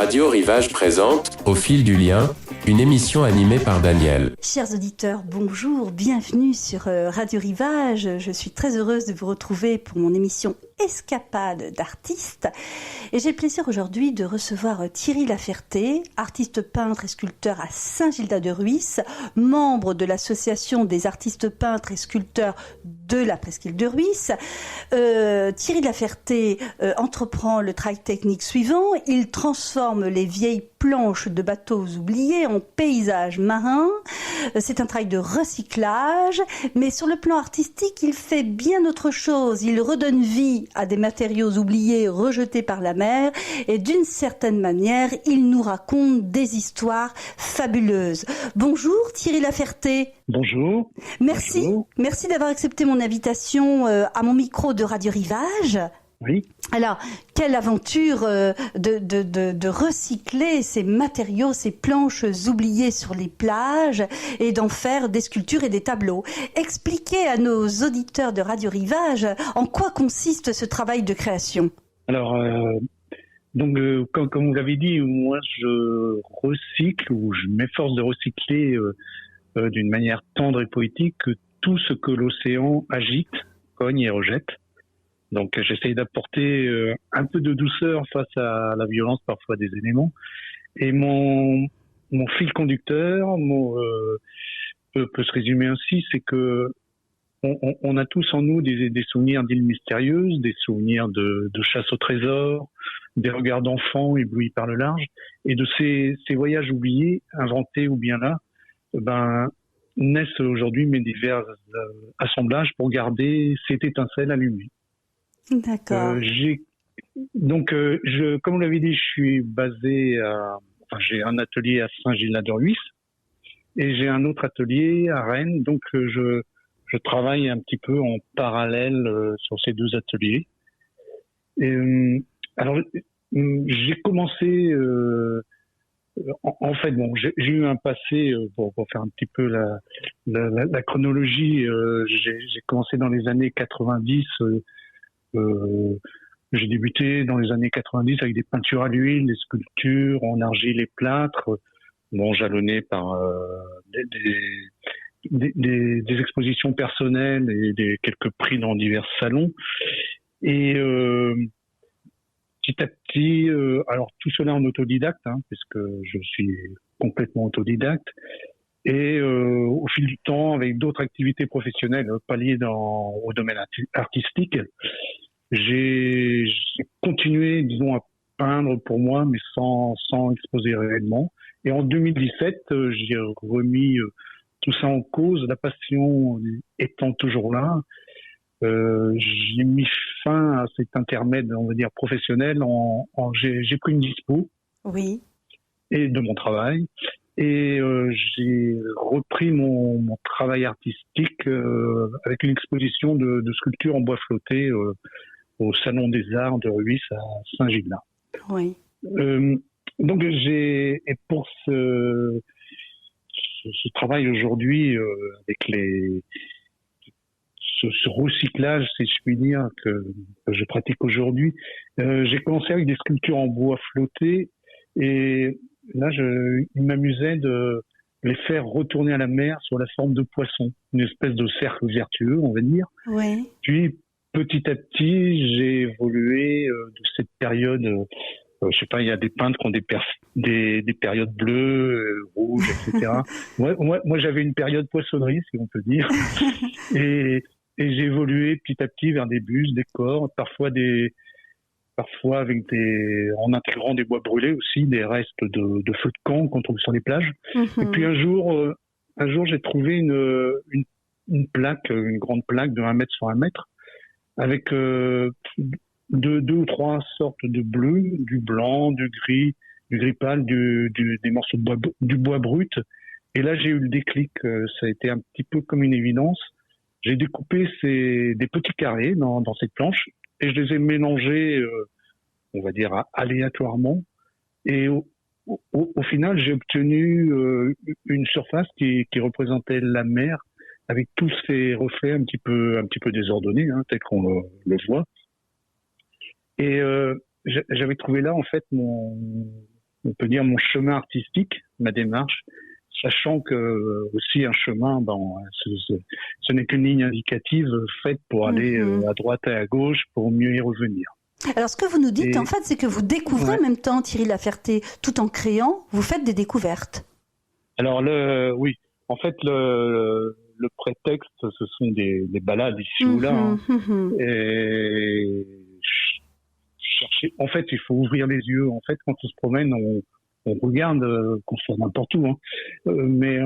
Radio Rivage présente Au fil du lien, une émission animée par Daniel. Chers auditeurs, bonjour, bienvenue sur Radio Rivage. Je suis très heureuse de vous retrouver pour mon émission Escapade d'artistes. Et j'ai le plaisir aujourd'hui de recevoir Thierry Laferté, artiste peintre et sculpteur à Saint-Gildas-de-Ruisse, membre de l'association des artistes peintres et sculpteurs de la Presqu'île de Ruisse. Thierry Laferté entreprend le travail technique suivant. Il transforme les vieilles planches de bateaux oubliés en paysages marins. C'est un travail de recyclage, mais sur le plan artistique, il fait bien autre chose. Il redonne vie à des matériaux oubliés, rejetés par la mer, et d'une certaine manière, il nous raconte des histoires fabuleuses. Bonjour Thierry Laferté. Bonjour. Merci. Bonjour. Merci d'avoir accepté mon invitation à mon micro de Radio Rivage. Oui. Alors, quelle aventure de recycler ces matériaux, ces planches oubliées sur les plages et d'en faire des sculptures et des tableaux. Expliquez à nos auditeurs de Radio Rivage en quoi consiste ce travail de création. Alors, comme vous l'avez dit, moi je recycle ou je m'efforce de recycler d'une manière tendre et poétique tout ce que l'océan agite, cogne et rejette. Donc j'essaye d'apporter un peu de douceur face à la violence parfois des éléments. Et mon fil conducteur peut se résumer ainsi, c'est que on a tous en nous des souvenirs d'îles mystérieuses, des souvenirs de chasse au trésor, des regards d'enfants éblouis par le large, et de ces voyages oubliés, inventés ou bien là, naissent aujourd'hui mes divers assemblages pour garder cette étincelle allumée. D'accord. Comme vous l'avez dit, je suis basé j'ai un atelier à Saint-Gildas-de-Ruisse et j'ai un autre atelier à Rennes. Donc, je travaille un petit peu en parallèle sur ces deux ateliers. Et, j'ai commencé, j'ai eu un passé, pour faire un petit peu la chronologie, j'ai commencé dans les années 90, j'ai débuté dans les années 90 avec des peintures à l'huile, des sculptures en argile et plâtre, jalonnées par des expositions personnelles et quelques prix dans divers salons. Et petit à petit, alors tout cela en autodidacte, puisque je suis complètement autodidacte. Et au fil du temps, avec d'autres activités professionnelles pas liées au domaine artistique, j'ai continué, disons, à peindre pour moi, mais sans exposer réellement. Et en 2017, j'ai remis tout ça en cause, la passion étant toujours là. J'ai mis fin à cet intermède, on va dire, professionnel. J'ai pris une dispo. Oui. Et de mon travail. Et j'ai repris mon travail artistique avec une exposition de sculptures en bois flotté au Salon des Arts de Ruisse à Saint-Gildas. Oui. Donc pour ce travail aujourd'hui avec ce recyclage, si je puis dire, que je pratique aujourd'hui, j'ai commencé avec des sculptures en bois flotté et là, il m'amusait de les faire retourner à la mer sous la forme de poissons, une espèce de cercle vertueux, on va dire. Oui. Puis, petit à petit, j'ai évolué de cette période. Je sais pas, il y a des peintres qui ont des périodes bleues, rouges, etc. moi, j'avais une période poissonnerie, si on peut dire. Et j'ai évolué petit à petit vers des bustes, des corps, parfois en intégrant des bois brûlés aussi, des restes de feux de camp qu'on trouve sur les plages. Mm-hmm. Et puis un jour, j'ai trouvé une plaque, une grande plaque de 1 mètre sur 1 mètre, avec deux ou trois sortes de bleu, du blanc, du gris pâle, des morceaux de bois, du bois brut. Et là, j'ai eu le déclic. Ça a été un petit peu comme une évidence. J'ai découpé des petits carrés dans cette planche. Et je les ai mélangés, on va dire, aléatoirement. Et au final, j'ai obtenu une surface qui représentait la mer, avec tous ces reflets un petit peu désordonnés, tel qu'on le voit. Et j'avais trouvé là, en fait, mon on peut dire, mon chemin artistique, ma démarche, sachant que aussi un chemin, ce n'est qu'une ligne indicative faite pour aller à droite et à gauche pour mieux y revenir. Alors, ce que vous nous dites, en fait, c'est que vous découvrez en même temps Thierry Laferté, tout en créant, vous faites des découvertes. Alors, oui. En fait, le prétexte, ce sont des balades ici ou là. Et chercher. En fait, il faut ouvrir les yeux. En fait, quand on se promène, on regarde, qu'on soit n'importe où. Mais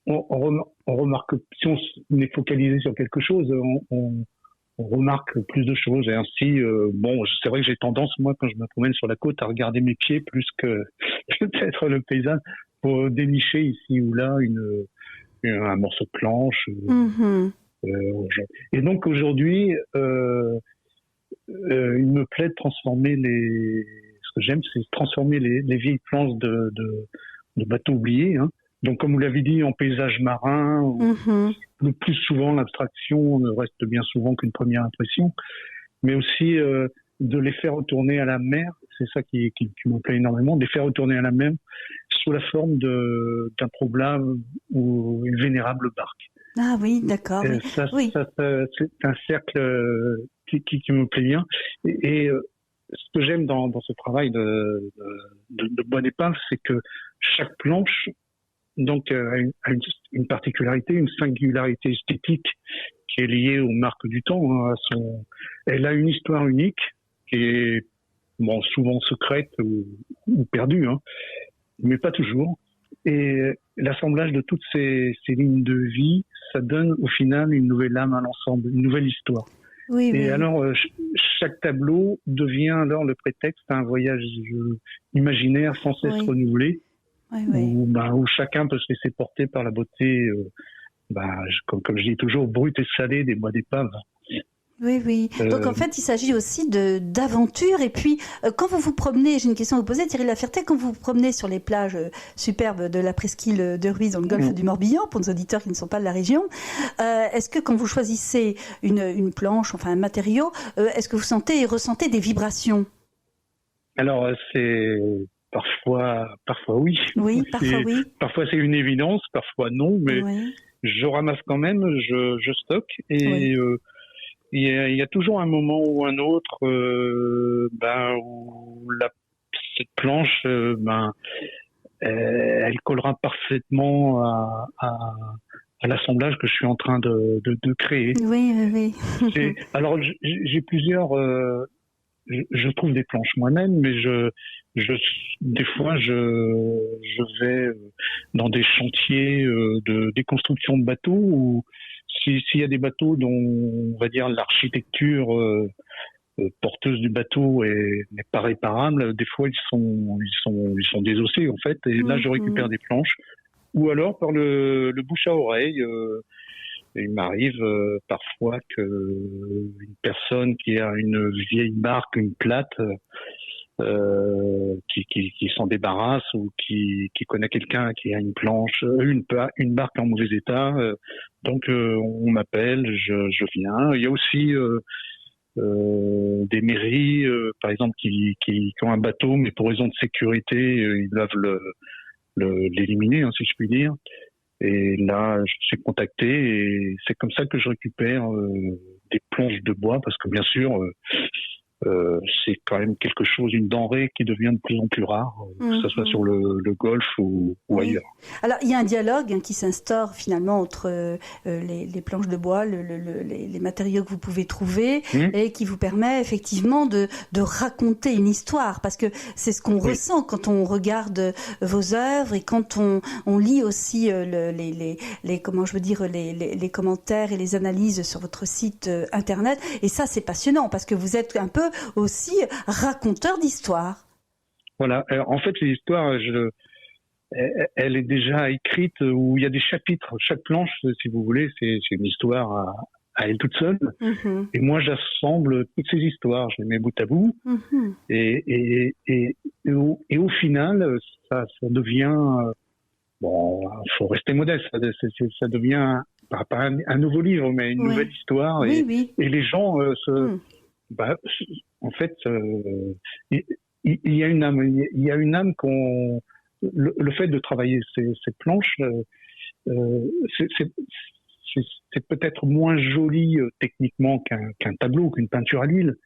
on remarque, si on est focalisé sur quelque chose, on remarque plus de choses. Et ainsi, c'est vrai que j'ai tendance, moi, quand je me promène sur la côte, à regarder mes pieds plus que peut-être le paysage pour dénicher ici ou là un morceau de planche. Et donc aujourd'hui, il me plaît de transformer ce que j'aime, c'est transformer les vieilles planches de bateaux oubliés. Hein. Donc, comme vous l'avez dit, en paysage marin, le plus souvent, l'abstraction ne reste bien souvent qu'une première impression, mais aussi de les faire retourner à la mer. C'est ça qui me plaît énormément, de les faire retourner à la mer sous la forme d'un probable ou une vénérable barque. Ah oui, d'accord. Ça, c'est un cercle qui me plaît bien. Et ce que j'aime dans ce travail de bois d'épingle, c'est que chaque planche donc a une particularité, une singularité esthétique qui est liée aux marques du temps. Hein, elle a une histoire unique qui est souvent secrète ou perdue, hein, mais pas toujours. Et l'assemblage de toutes ces lignes de vie, ça donne au final une nouvelle âme à l'ensemble, une nouvelle histoire. Et alors, chaque tableau devient alors le prétexte à un voyage imaginaire sans cesse renouvelé, où chacun peut se laisser porter par la beauté, comme je dis toujours, brute et salée des bois d'épave. Oui. Donc en fait, il s'agit aussi d'aventure. Et puis, quand vous vous promenez, j'ai une question à vous poser, Thierry Laferté, quand vous vous promenez sur les plages superbes de la presqu'île de Ruiz dans le golfe du Morbihan, pour nos auditeurs qui ne sont pas de la région, est-ce que quand vous choisissez une planche, enfin un matériau, est-ce que vous sentez et ressentez des vibrations? Alors, c'est parfois oui. Oui, parfois oui. Parfois c'est une évidence, parfois non, mais je ramasse quand même, je stocke et il y a toujours un moment ou un autre où cette planche, elle collera parfaitement à l'assemblage que je suis en train de créer. Oui. Alors j'ai plusieurs. Je trouve des planches moi-même, mais des fois je vais dans des chantiers de déconstruction de bateaux où s'il y a des bateaux dont on va dire l'architecture porteuse du bateau n'est pas réparable, des fois ils sont désossés en fait, et là je récupère des planches, ou alors par le bouche à oreille. Il m'arrive parfois que une personne qui a une vieille barque, une plate, qui s'en débarrasse, ou qui connaît quelqu'un qui a une planche, une barque en mauvais état, donc on m'appelle, je viens. Il y a aussi des mairies, par exemple, qui ont un bateau, mais pour raison de sécurité, ils doivent l'éliminer, hein, si je puis dire. Et là, je suis contacté et c'est comme ça que je récupère des planches de bois, parce que bien sûr, c'est quand même quelque chose, une denrée qui devient de plus en plus rare, que ce soit sur le golfe ou ailleurs. Alors, il y a un dialogue qui s'instaure finalement entre les planches de bois, les matériaux que vous pouvez trouver, et qui vous permet effectivement de raconter une histoire, parce que c'est ce qu'on ressent quand on regarde vos œuvres et quand on lit aussi les commentaires et les analyses sur votre site internet. Et ça, c'est passionnant, parce que vous êtes un peu aussi raconteur d'histoire. Voilà. Alors, en fait, l'histoire, elle est déjà écrite, où il y a des chapitres. Chaque planche, si vous voulez, c'est une histoire à elle toute seule. Et moi, j'assemble toutes ces histoires, je les mets bout à bout. Et au final, ça devient... faut rester modeste. Ça devient pas un nouveau livre, mais une nouvelle histoire. Et les gens en fait, il y a une âme. Il y a une âme qu'on. Le fait de travailler ces planches, c'est peut-être moins joli techniquement qu'un tableau, qu'une peinture à l'huile,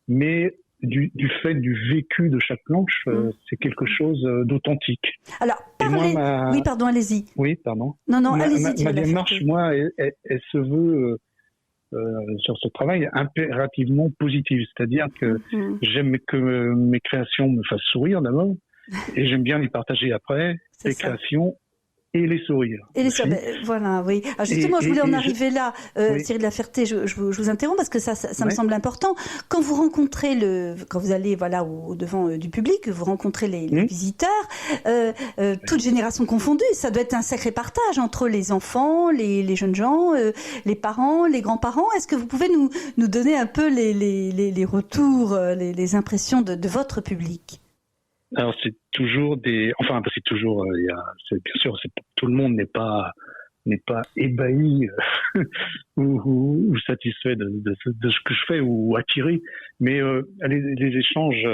mais du fait du vécu de chaque planche, c'est quelque chose d'authentique. Alors, oui, pardon, allez-y. Oui, pardon. Non, allez-y. Ma démarche, moi, elle se veut sur ce travail impérativement positive, c'est-à-dire que j'aime que mes créations me fassent sourire d'abord, et j'aime bien les partager après, créations et les sourires. Et les sourires, voilà, oui. Alors justement, je voulais en arriver là, Thierry de la Ferté, je vous interromps parce que ça me semble important. Quand vous rencontrez quand vous allez au devant du public, vous rencontrez les visiteurs, toutes générations confondues, ça doit être un sacré partage entre les enfants, les jeunes gens, les parents, les grands-parents. Est-ce que vous pouvez nous donner un peu les retours, les impressions de votre public? Alors c'est toujours bien sûr, tout le monde n'est pas ébahi ou satisfait de ce que je fais ou attiré, mais les échanges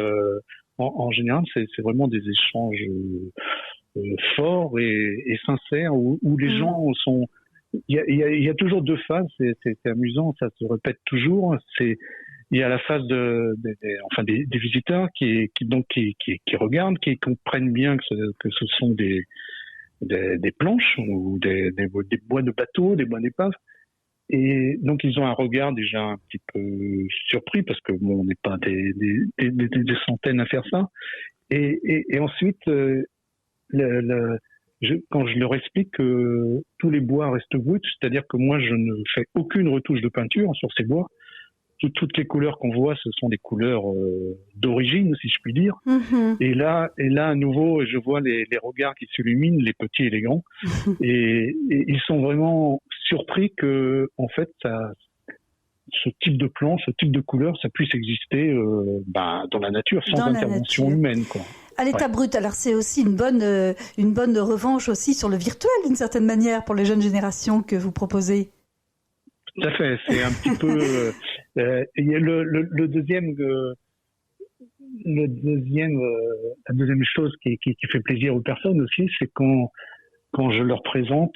en général, c'est vraiment des échanges forts et sincères où les gens sont. Il y a toujours deux phases, c'est amusant, ça se répète toujours. Il y a la phase des visiteurs qui regardent, qui comprennent bien que ce sont des planches ou des bois de bateaux, des bois d'épaves. Et donc ils ont un regard déjà un petit peu surpris parce que on n'est pas des centaines à faire ça. Et ensuite, quand je leur explique que tous les bois restent bruts, c'est-à-dire que moi je ne fais aucune retouche de peinture sur ces bois. Toutes les couleurs qu'on voit, ce sont des couleurs d'origine, si je puis dire. Et là, à nouveau, je vois les regards qui s'illuminent, les petits et les grands, et ils sont vraiment surpris que, en fait, ce type de plan, ce type de couleur, ça puisse exister dans la nature sans intervention humaine, quoi. À l'état brut, alors c'est aussi une bonne revanche aussi sur le virtuel, d'une certaine manière, pour les jeunes générations que vous proposez. Tout à fait, c'est un petit peu. La deuxième chose qui fait plaisir aux personnes aussi, c'est quand je leur présente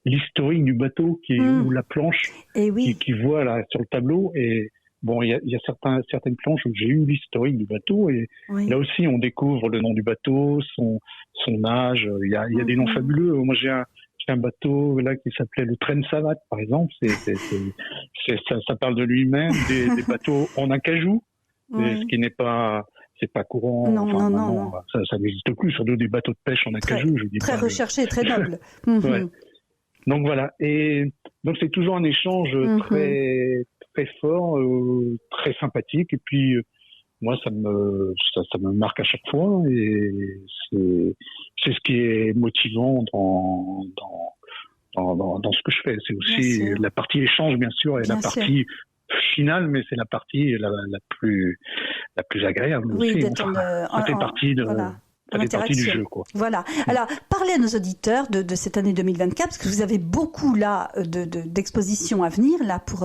l'historique du bateau ou la planche qui voit là sur le tableau. Et bon, il y a certaines planches où j'ai eu l'historique du bateau et là aussi on découvre le nom du bateau, son âge. Il y a des noms fabuleux. Moi j'ai un bateau là qui s'appelait le Train Savate, par exemple. Ça parle de lui-même, des bateaux en acajou, ce qui n'est pas, c'est pas courant. Non. Ça n'existe plus, surtout des bateaux de pêche en acajou. Très recherché, très noble. Ouais. Donc voilà. Et donc c'est toujours un échange très très fort, très sympathique. Et puis moi, ça me marque à chaque fois et c'est ce qui est motivant dans ce que je fais. C'est aussi la partie échange, bien sûr, et la partie finale, mais c'est la partie la plus agréable aussi. Ça fait partie du jeu, quoi. Voilà. Alors, parlez à nos auditeurs de cette année 2024, parce que vous avez beaucoup là d'expositions à venir, là pour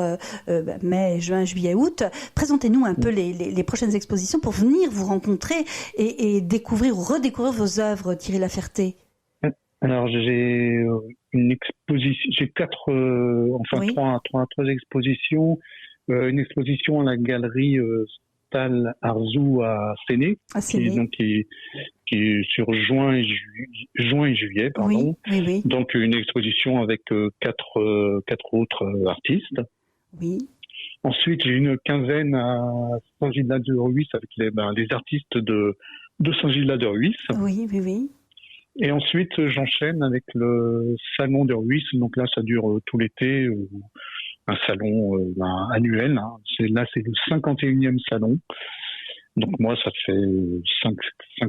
mai, juin, juillet, août. Présentez-nous un peu les prochaines expositions pour venir vous rencontrer et découvrir ou redécouvrir vos œuvres, Thierry de la Ferté. Alors, j'ai une exposition, j'ai trois expositions. Une exposition à la galerie Tal Arzou à Séné, qui est sur juin et juillet, pardon. Oui. Donc une exposition avec quatre autres artistes. Oui. Ensuite, j'ai une quinzaine à Saint-Gildas-de-Ruys avec les artistes de Saint-Gildas-de-Ruys. Oui. Et ensuite, j'enchaîne avec le salon de Ruys. Donc là, ça dure tout l'été. Un salon annuel. Hein. C'est le 51e salon. Donc moi, ça fait 5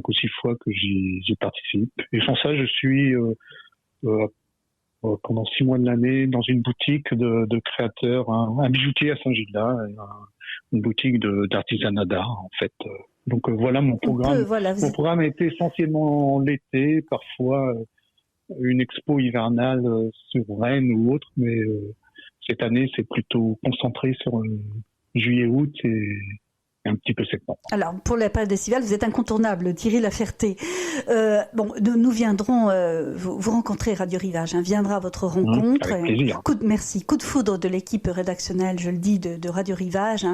ou 6 fois que j'y participe. Et sans ça, je suis pendant 6 mois de l'année dans une boutique de créateurs, un bijoutier à Saint-Gildas, une boutique d'artisanat d'art en fait. Donc voilà mon programme. Mon programme est essentiellement l'été, parfois une expo hivernale sur Rennes ou autre, mais cette année c'est plutôt concentré sur juillet-août et un petit peu septembre. Alors, pour la période estivale, vous êtes incontournable, Thierry Laferté. Nous viendrons vous rencontrer, Radio Rivage, viendra à votre rencontre. Avec plaisir. Merci. Coup de foudre de l'équipe rédactionnelle, je le dis, de Radio Rivage.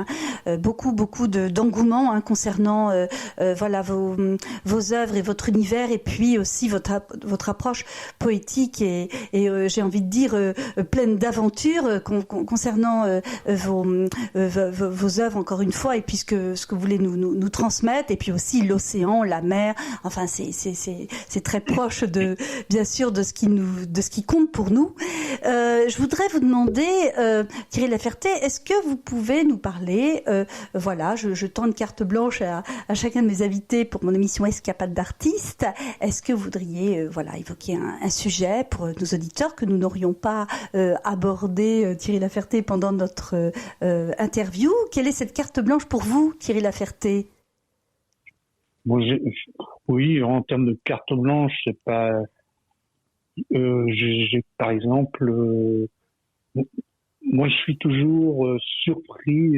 Beaucoup d'engouement concernant vos œuvres et votre univers, et puis aussi votre approche poétique et j'ai envie de dire pleine d'aventures concernant vos œuvres, encore une fois, et puis ce que vous voulez nous transmettre, et puis aussi l'océan, la mer. Enfin, c'est très proche bien sûr de ce qui compte pour nous. Je voudrais vous demander, Thierry Laferté, est-ce que vous pouvez nous parler, je tends une carte blanche à chacun de mes invités pour mon émission Escapade d'artistes. Est-ce que vous voudriez évoquer un sujet pour nos auditeurs que nous n'aurions pas abordé, Thierry Laferté, pendant notre interview? Quelle est cette carte blanche pour vous, Thierry Laferté? Oui, en termes de carte blanche, c'est pas. J'ai par exemple, moi je suis toujours surpris.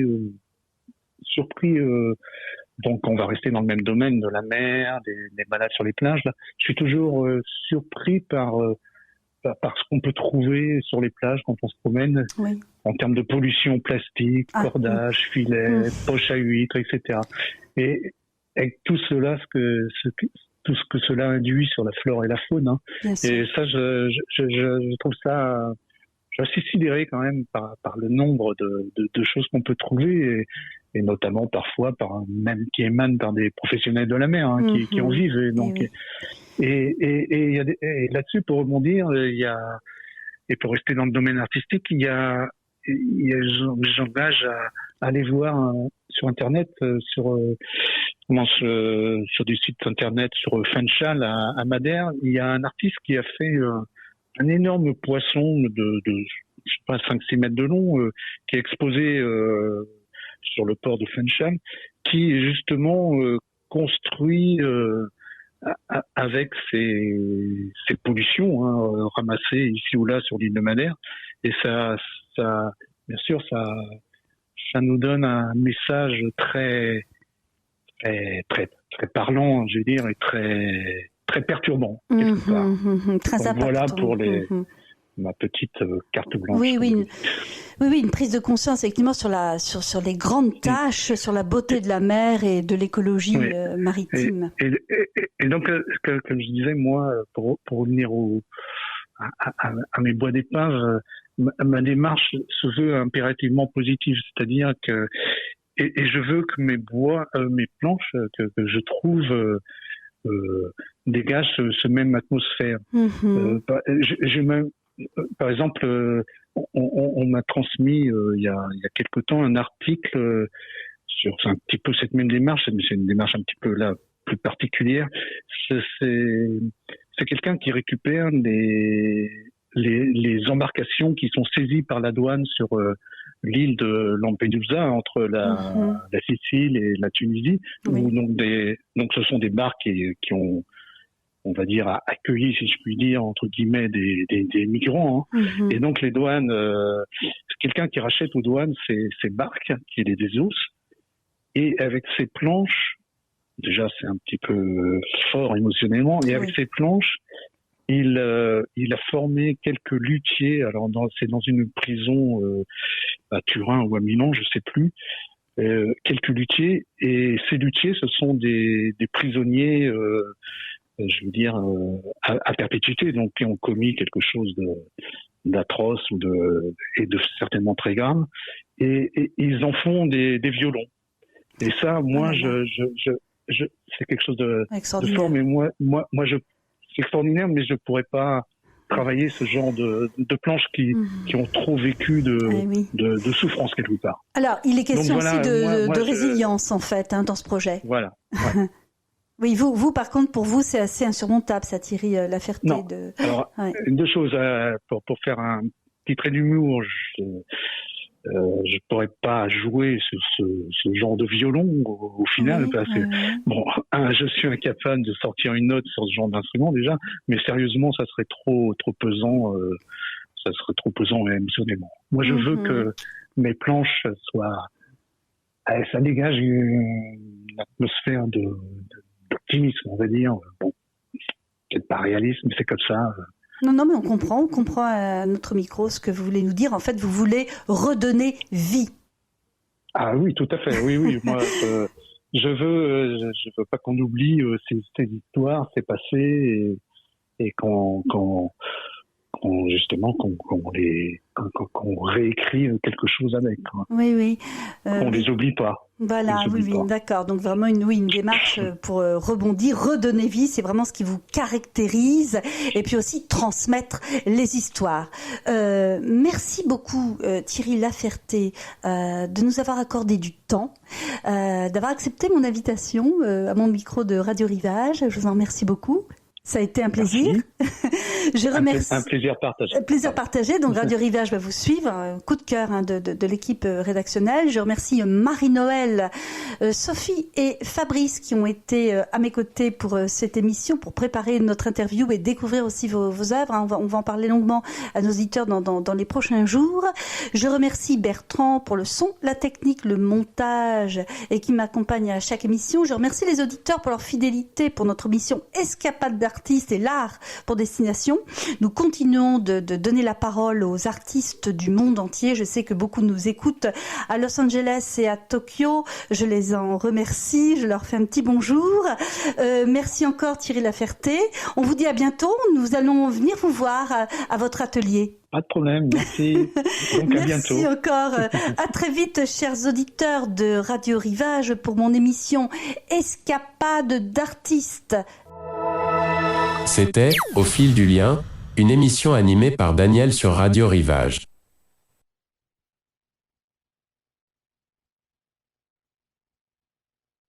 Donc on va rester dans le même domaine de la mer, des balades sur les plages. Là. Je suis toujours surpris par ce qu'on peut trouver sur les plages quand on se promène, oui, en termes de pollution plastique, cordage, filets, poches à huîtres, etc. Et avec tout cela, tout ce que cela induit sur la flore et la faune. Et ça, je trouve ça. Je suis sidéré quand même par le nombre de choses qu'on peut trouver, et notamment parfois qui émanent par des professionnels de la mer qui en vivent. Et donc, et là-dessus, pour rebondir, et pour rester dans le domaine artistique, j'engage à aller voir sur Internet, sur du site Internet, sur Funchal à Madère, il y a un artiste qui a fait un énorme poisson de je sais pas, 5-6 mètres de long, qui est exposé sur le port de Funchal, qui est justement construit avec ces pollutions ramassées ici ou là sur l'île de Madère. Et ça bien sûr, ça nous donne un message très parlant, je veux dire, et très perturbant, quelque part. Très important. Voilà pour ma petite carte blanche. Oui, une prise de conscience effectivement sur les grandes tâches, sur la beauté de la mer et de l'écologie maritime. Et donc, comme je disais, moi, pour revenir à mes bois d'épave, ma démarche se veut impérativement positive, c'est-à-dire que et je veux que mes planches que je trouve dégagent ce même atmosphère. Par exemple, on m'a transmis il y a quelque temps un article sur un petit peu cette même démarche, mais c'est une démarche un petit peu là plus particulière. C'est quelqu'un qui récupère les embarcations qui sont saisies par la douane sur l'île de Lampedusa, entre la Sicile et la Tunisie. Oui. Où donc ce sont des barques qui ont, on va dire, accueilli, si je puis dire, entre guillemets, des migrants. Et donc les douanes, c'est quelqu'un qui rachète aux douanes ces barques, qui les désosse, et avec ses planches, déjà c'est un petit peu fort émotionnellement, et avec ses planches, il a formé quelques luthiers. Alors c'est dans une prison à Turin ou à Milan, je sais plus. Quelques luthiers, et ces luthiers, ce sont des prisonniers, je veux dire, à perpétuité, donc qui ont commis quelque chose d'atroce et de certainement très grave, et ils en font des violons. Et ça, moi, c'est quelque chose de fort, mais moi, c'est extraordinaire, mais je pourrais pas travailler ce genre de planches qui ont trop vécu de souffrance quelque part. Alors, il est question aussi de résilience, en fait, dans ce projet. Voilà. Ouais. Oui, vous, par contre, pour vous, c'est assez insurmontable, ça, Thierry Laferté. Non. Alors, deux choses, pour faire un petit trait d'humour, je pourrais pas jouer ce genre de violon au final, parce que je suis incapable de sortir une note sur ce genre d'instrument déjà, mais sérieusement, ça serait trop pesant, émotionnellement. Moi, je veux que mes planches ça dégage une atmosphère d'optimisme, on va dire. Bon, peut-être pas réaliste, mais c'est comme ça. Non, mais on comprend à notre micro ce que vous voulez nous dire. En fait, vous voulez redonner vie. Ah oui, tout à fait. Oui. Moi, je veux pas qu'on oublie ces histoires, ces passés, et qu'on réécrit quelque chose avec. Quoi. Oui. On les oublie pas. Voilà, oui, d'accord. Donc vraiment une démarche pour rebondir, redonner vie, c'est vraiment ce qui vous caractérise, et puis aussi transmettre les histoires. Merci beaucoup Thierry Laferté de nous avoir accordé du temps, d'avoir accepté mon invitation à mon micro de Radio Rivage. Je vous en remercie beaucoup. Ça a été un plaisir. Je remercie. Un plaisir partagé. Plaisir partagé. Donc Radio Rivage va vous suivre. Un coup de cœur de l'équipe rédactionnelle. Je remercie Marie-Noël, Sophie et Fabrice qui ont été à mes côtés pour cette émission, pour préparer notre interview et découvrir aussi vos œuvres. On va en parler longuement à nos auditeurs dans les prochains jours. Je remercie Bertrand pour le son, la technique, le montage et qui m'accompagne à chaque émission. Je remercie les auditeurs pour leur fidélité pour notre émission Escapade d'artistes et l'art pour destination. Nous continuons de donner la parole aux artistes du monde entier. Je sais que beaucoup nous écoutent à Los Angeles et à Tokyo. Je les en remercie. Je leur fais un petit bonjour. Merci encore Thierry Laferté. On vous dit à bientôt. Nous allons venir vous voir à votre atelier. Pas de problème, merci. Donc à bientôt. Merci encore. À très vite, chers auditeurs de Radio Rivage, pour mon émission Escapade d'artistes. C'était Au fil du lien, une émission animée par Daniel sur Radio Rivage.